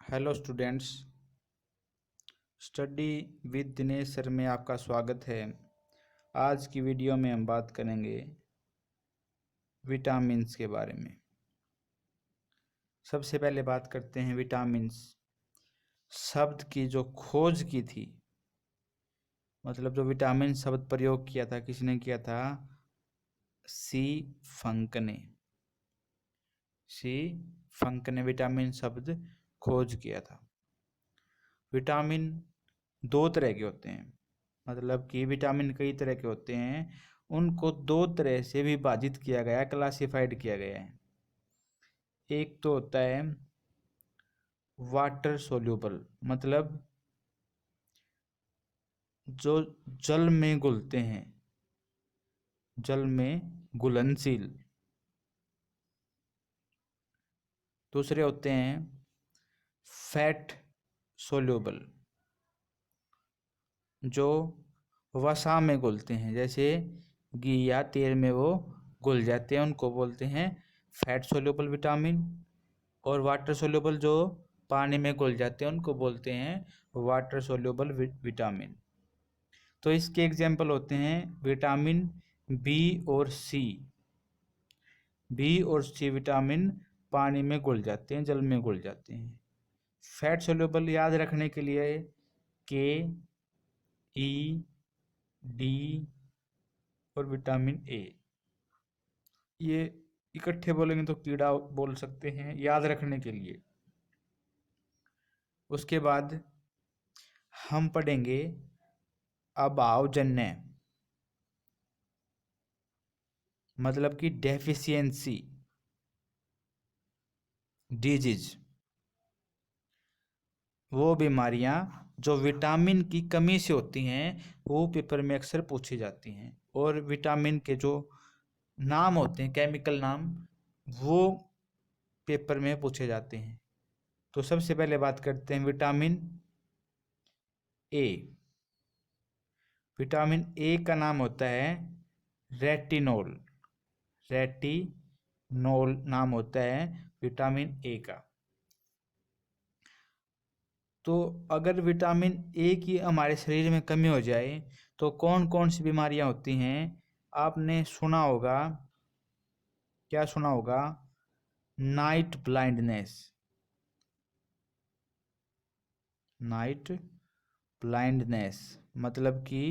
Hello students, study with Dinesh sir में आपका स्वागत है। आज की वीडियो में हम बात करेंगे विटामिन्स के बारे में। सबसे पहले बात करते हैं विटामिन्स शब्द की जो खोज की थी, मतलब जो विटामिन शब्द प्रयोग किया था, किसने किया था? सी फंक ने विटामिन शब्द खोज किया था। विटामिन दो तरह के होते हैं, मतलब कि विटामिन कई तरह के होते हैं, उनको दो तरह से विभाजित किया गया, क्लासिफाइड किया गया है। एक तो होता है वाटर सोल्यूबल, मतलब जो जल में घुलते हैं, जल में घुलनशील। दूसरे होते हैं फैट सोल्यूबल, जो वसा में घुलते हैं, जैसे घी या तेल में वो घुल जाते हैं, उनको बोलते हैं फैट सोल्यूबल विटामिन। और वाटर सोल्यूबल जो पानी में घुल जाते हैं, उनको बोलते हैं वाटर सोल्यूबल विटामिन। तो इसके एग्जाम्पल होते हैं विटामिन बी और सी। बी और सी विटामिन पानी में घुल जाते हैं, जल में घुल जाते हैं। फैट सोल्यूबल याद रखने के लिए के, ई, डी और विटामिन ए, ये इकट्ठे बोलेंगे तो कीड़ा बोल सकते हैं, याद रखने के लिए। उसके बाद हम पढ़ेंगे अभावजन्य, मतलब कि डेफिशिएंसी डिजीज, वो बीमारियां जो विटामिन की कमी से होती हैं, वो पेपर में अक्सर पूछी जाती हैं। और विटामिन के जो नाम होते हैं, केमिकल नाम, वो पेपर में पूछे जाते हैं। तो सबसे पहले बात करते हैं विटामिन ए। विटामिन ए का नाम होता है रेटिनोल। रेटिनोल नाम होता है विटामिन ए का। तो अगर विटामिन ए की हमारे शरीर में कमी हो जाए तो कौन कौन सी बीमारियां होती हैं? आपने सुना होगा, क्या सुना होगा? Night blindness. नाइट ब्लाइंडनेस मतलब कि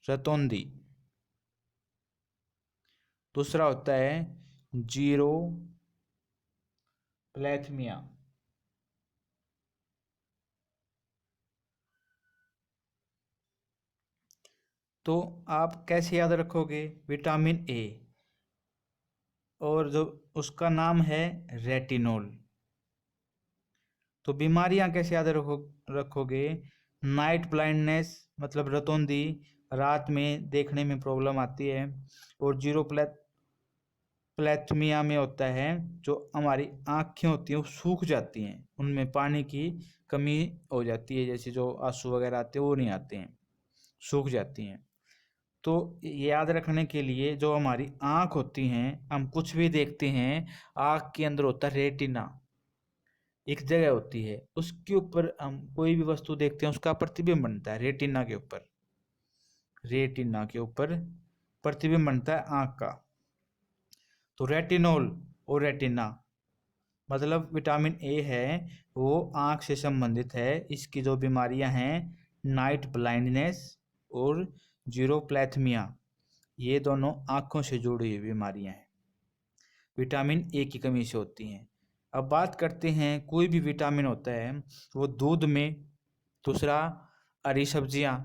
रतौंधी। दूसरा होता है जीरो प्लेथमिया। तो आप कैसे याद रखोगे विटामिन ए? और जो उसका नाम है रेटिनोल। तो बीमारियां कैसे याद रखोगे? नाइट ब्लाइंडनेस मतलब रतौंधी, रात में देखने में प्रॉब्लम आती है। और जीरो प्लेथमिया में होता है जो हमारी आँखें होती हैं वो सूख जाती हैं, उनमें पानी की कमी हो जाती है, जैसे जो आंसू वगैरह आते हैं वो नहीं आते हैं, सूख जाती हैं। तो याद रखने के लिए जो हमारी आँख होती हैं, हम कुछ भी देखते हैं, आँख के अंदर होता है रेटिना, एक जगह होती है, उसके ऊपर हम कोई भी वस्तु देखते हैं उसका प्रतिबिंब बनता है रेटिना के ऊपर। रेटिना के ऊपर प्रतिबिंब बनता है आँख का। तो रेटिनोल और रेटिना मतलब विटामिन ए है, वो आँख से संबंधित है। इसकी जो बीमारियां हैं नाइट ब्लाइंडनेस और जीरोप्लैथमिया, ये दोनों आँखों से जुड़ी हुई बीमारियां हैं, विटामिन ए की कमी से होती हैं। अब बात करते हैं, कोई भी विटामिन होता है वो दूध में, दूसरा हरी सब्जियां,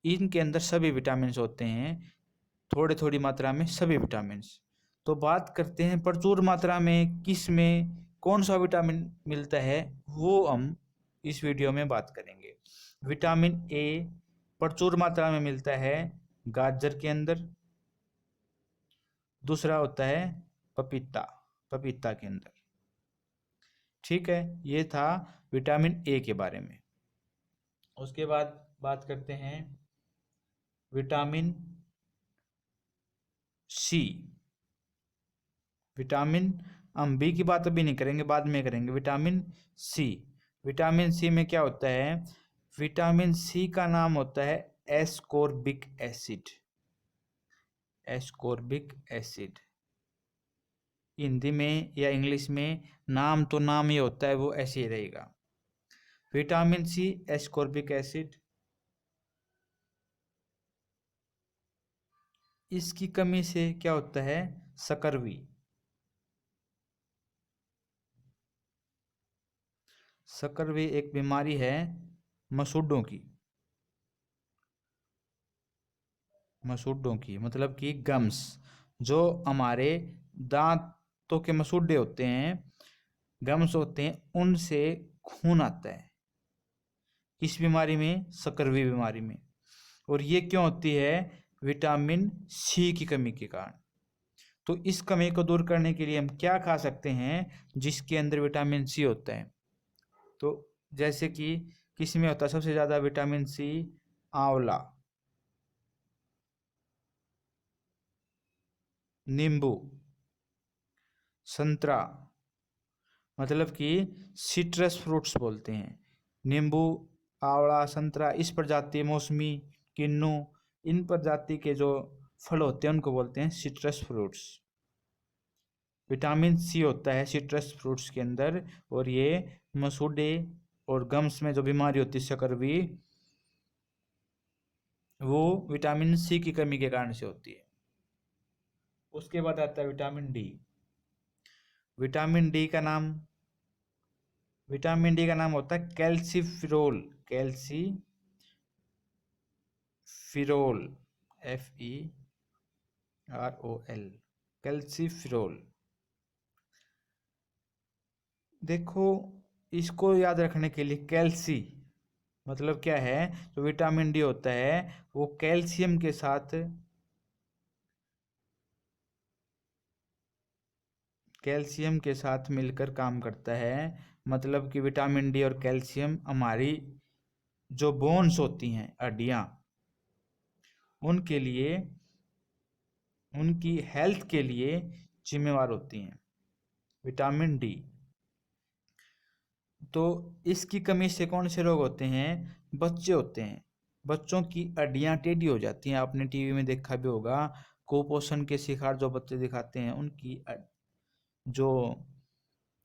इनके अंदर सभी विटामिन होते हैं, थोड़ी थोड़ी मात्रा में सभी विटामिन। तो बात करते हैं प्रचुर मात्रा में किस में कौन सा विटामिन मिलता है, वो हम इस वीडियो में बात करेंगे। विटामिन ए प्रचुर मात्रा में मिलता है गाजर के अंदर। दूसरा होता है पपीता, पपीता के अंदर। ठीक है, ये था विटामिन ए के बारे में। उसके बाद बात करते हैं विटामिन सी। विटामिन, हम बी की बात अभी नहीं करेंगे, बाद में करेंगे। विटामिन सी, विटामिन सी में क्या होता है, विटामिन सी का नाम होता है ascorbic acid. Ascorbic acid Hindi में या इंग्लिश में नाम तो नाम ही होता है, वो ऐसे ही रहेगा। विटामिन सी, एस्कोर्बिक एसिड, इसकी कमी से क्या होता है, सकरवी। सकरवी एक बीमारी है मसूड़ों की। मसूड़ों की मतलब कि गम्स, जो हमारे दांतों के मसूड़े होते हैं, गम्स होते हैं, उनसे खून आता है। किस बीमारी में, सकरवी बीमारी में। और ये क्यों होती है, विटामिन सी की कमी के कारण। तो इस कमी को दूर करने के लिए हम क्या खा सकते हैं जिसके अंदर विटामिन सी होता है। तो जैसे कि किस में होता है सबसे ज्यादा विटामिन सी, आंवला, नींबू, संतरा, मतलब कि सिट्रस फ्रूट्स बोलते हैं। नींबू, आंवला, संतरा, इस प्रजाति, मौसमी, किन्नू, इन प्रजाति के जो फल होते हैं उनको बोलते हैं सिट्रस फ्रूट्स। विटामिन सी होता है सिट्रस फ्रूट्स के अंदर। और ये मसूड़े और गम्स में जो बीमारी होती है शकरवी, वो विटामिन सी की कमी के कारण से होती है। उसके बाद आता है विटामिन डी। विटामिन डी का नाम, विटामिन डी का नाम होता है कैल्सीफिरोल। Calciferol, FeROL, calciferol. देखो, इसको याद रखने के लिए, कैल्सी मतलब क्या है, जो विटामिन डी होता है वो कैल्शियम के साथ, कैल्शियम के साथ मिलकर काम करता है। मतलब कि विटामिन डी और कैल्शियम हमारी जो बोन्स होती हैं, हड्डियां, उनके लिए, उनकी हेल्थ के लिए जिम्मेवार होती हैं, विटामिन डी। तो इसकी कमी से कौन से रोग होते हैं, बच्चे होते हैं, बच्चों की हड्डियां टेढ़ी हो जाती हैं। आपने टीवी में देखा भी होगा, कुपोषण के शिकार जो बच्चे दिखाते हैं, उनकी जो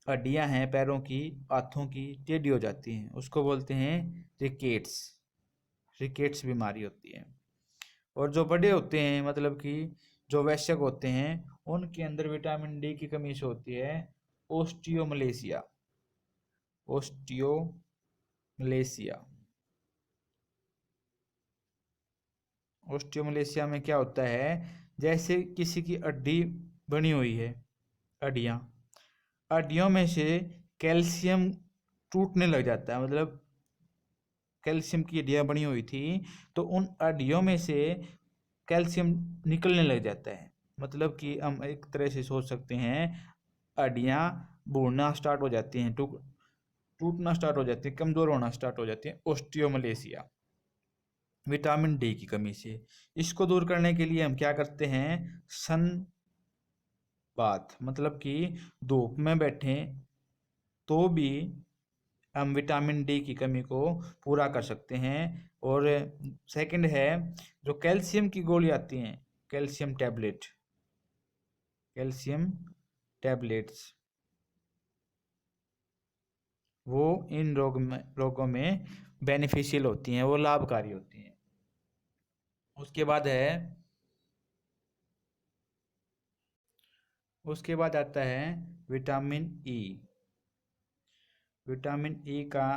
हड्डियां हैं पैरों की, हाथों की, टेढ़ी हो जाती हैं, उसको बोलते हैं रिकेट्स। रिकेट्स बीमारी होती है। और जो बड़े होते हैं, मतलब कि जो वयस्क होते हैं, उनके अंदर विटामिन डी की कमी से होती है ओस्टियोमलेशिया। ओस्टियोमलेशिया, ओस्टियोमलेशिया में क्या होता है, जैसे किसी की हड्डी बनी हुई है, हड्डियां, हड्डियों में से कैल्शियम टूटने लग जाता है। मतलब कैल्शियम की हड्डियां बनी हुई थी, तो उन हड्डियों में से कैल्शियम निकलने लग जाता है। मतलब कि हम एक तरह से सोच सकते हैं, हड्डियां बूढ़ना स्टार्ट हो जाती हैं, टूटना स्टार्ट हो जाती है, कमजोर होना स्टार्ट हो जाती है, ओस्टियोमलेशिया, विटामिन डी की कमी से। इसको दूर करने के लिए हम क्या करते हैं, सन बाथ, मतलब कि धूप में बैठे तो भी हम विटामिन डी की कमी को पूरा कर सकते हैं। और सेकंड है, जो कैल्शियम की गोली आती हैं, कैल्शियम टैबलेट, कैल्शियम टैबलेट्स, वो इन रोगों में बेनिफिशियल होती हैं, वो लाभकारी होती हैं। उसके बाद है, उसके बाद आता है विटामिन ई। विटामिन ई का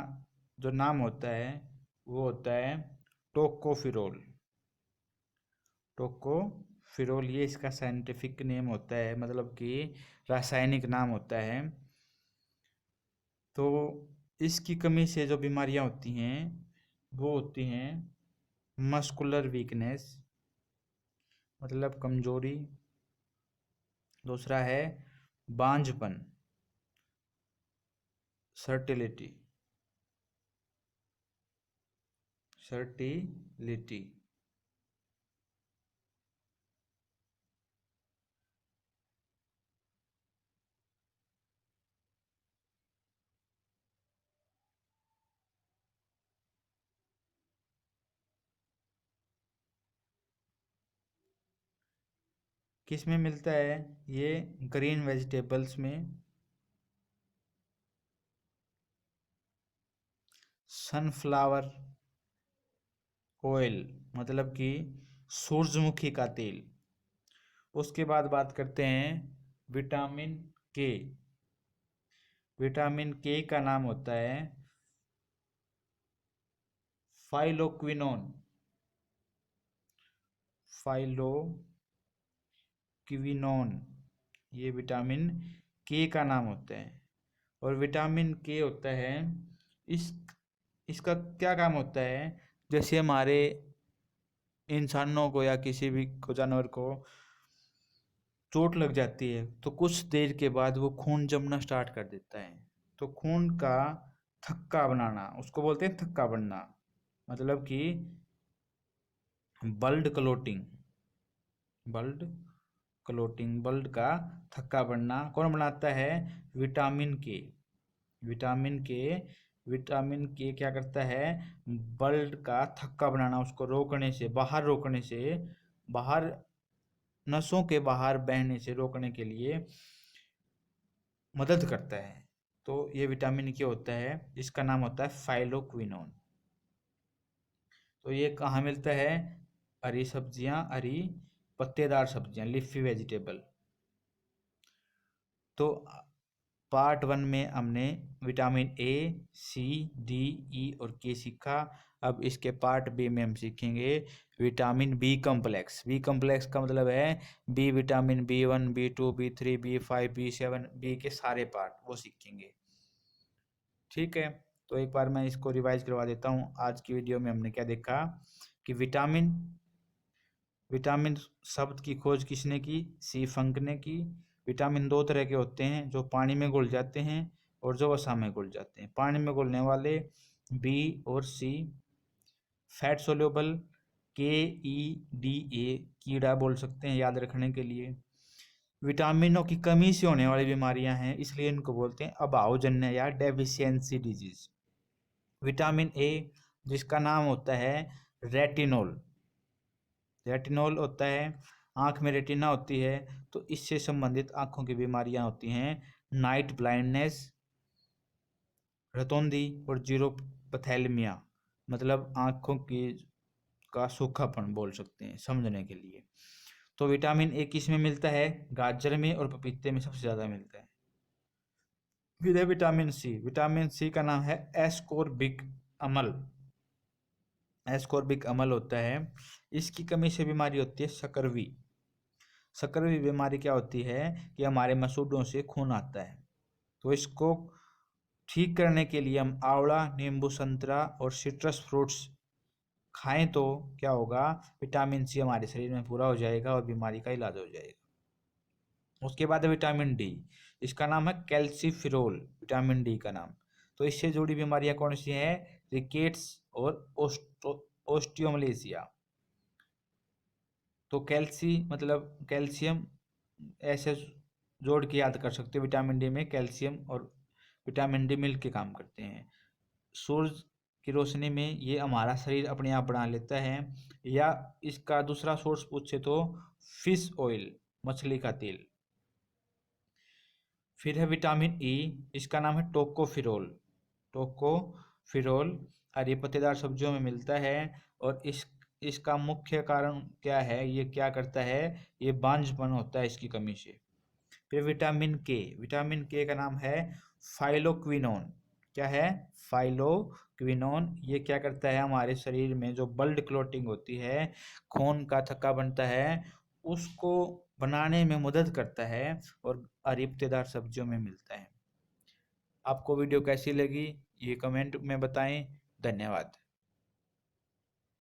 जो नाम होता है वो होता है टोकोफिरोल। टोकोफिरोल, ये इसका साइंटिफिक नेम होता है, मतलब कि रासायनिक नाम होता है। तो इसकी कमी से जो बीमारियां होती हैं वो होती हैं मस्कुलर वीकनेस, मतलब कमजोरी। दूसरा है बांझपन, फर्टिलिटी, फर्टिलिटी। किस में मिलता है? ये ग्रीन वेजिटेबल्स में, सनफ्लावर ऑयल मतलब कि सूरजमुखी का तेल। उसके बाद बात करते हैं विटामिन के। विटामिन के का नाम होता है फाइलोक्विनोन। फाइलोक्विनोन ये विटामिन के का नाम होता है। और विटामिन के होता है इस इसका क्या काम होता है? जैसे हमारे इंसानों को या किसी भी को जानवर को चोट लग जाती है तो कुछ देर के बाद वो खून जमना स्टार्ट कर देता है। तो खून का थक्का बनाना उसको बोलते हैं थक्का बनना, मतलब कि ब्लड क्लोटिंग। ब्लड का थक्का बनना कौन बनाता है? विटामिन के। विटामिन के क्या करता है? ब्लड का थक्का बनाना, उसको रोकने से बाहर नसों के बाहर बहने से रोकने के लिए मदद करता है। तो ये विटामिन के होता है, इसका नाम होता है फाइलोक्विनोन। तो ये कहाँ मिलता है? हरी सब्जियां, हरी पत्तेदार सब्जियां, लीफी वेजिटेबल। तो पार्ट 1 में हमने विटामिन ए, सी, डी, ई और के सीखा। अब इसके पार्ट बी में हम सीखेंगे vitamin B complex. B complex का मतलब है B vitamin, B1, B2, B3, B5, B7, B के सारे पार्ट वो सीखेंगे। ठीक है, तो एक बार मैं इसको रिवाइज करवा देता हूँ। आज की वीडियो में हमने क्या देखा कि विटामिन शब्द की खोज किसने की? सी फंक ने की। विटामिन दो तरह के होते हैं, जो पानी में घुल जाते हैं और जो वसा में घुल जाते हैं। पानी में घुलने वाले बी और सी। फैट सोल्यूबल KEDA कीड़ा बोल सकते हैं याद रखने के लिए। विटामिनों की कमी से होने वाली बीमारियां हैं, इसलिए इनको बोलते हैं अभावजन्य या डेफिशिएंसी डिजीज। विटामिन ए जिसका नाम होता है रेटिनोल। रेटिनोल होता है, आंख में रेटिना होती है तो इससे संबंधित आंखों की बीमारियां होती हैं, नाइट ब्लाइंडनेस, रतौंधी और जीरोपथैल्मिया, मतलब आंखों की का सूखापन बोल सकते हैं समझने के लिए। तो विटामिन ए किस में मिलता है? गाजर में और पपीते में सबसे ज़्यादा मिलता है। फिर है विटामिन सी का नाम है एस्कोर्बिक अम्ल। एस्कोर्बिक अम्ल होता है, इसकी कमी से बीमारी होती है सकरवी। सकरवी बीमारी क्या होती है कि हमारे मसूड़ों से खून आता है, तो इसको ठीक करने के लिए हम आंवला, नींबू, संतरा और सिट्रस फ्रूट्स खाएं तो क्या होगा? विटामिन सी हमारे शरीर में पूरा हो जाएगा और बीमारी का इलाज हो जाएगा। उसके बाद है विटामिन डी, इसका नाम है कैल्सीफिरोल। विटामिन डी का नाम, तो इससे जुड़ी बीमारियां कौन सी हैं? रिकेट्स और ओस्टियोमलेशिया। तो मतलब कैल्शियम, ऐसे जोड़ के याद कर सकते हो। विटामिन डी में कैल्शियम और विटामिन डी मिल के काम करते हैं। सूरज की रोशनी में ये हमारा शरीर अपने आप बना लेता है, या इसका दूसरा सोर्स पूछे तो फिश ऑयल, मछली का तेल। फिर है विटामिन ई, इसका नाम है टोकोफिरोल हरी पत्तेदार सब्जियों में मिलता है। और इसका मुख्य कारण क्या है? ये क्या करता है? ये बांझपन होता है इसकी कमी से। फिर विटामिन के का नाम है फाइलोक्विनोन। क्या है? फाइलोक्विनोन। ये क्या करता है? हमारे शरीर में जो ब्लड क्लोटिंग होती है, खून का थक्का बनता है, उसको बनाने में मदद करता है और हरी पत्तेदार सब्जियों में मिलता है। आपको वीडियो कैसी लगी ये कमेंट में बताएं। धन्यवाद।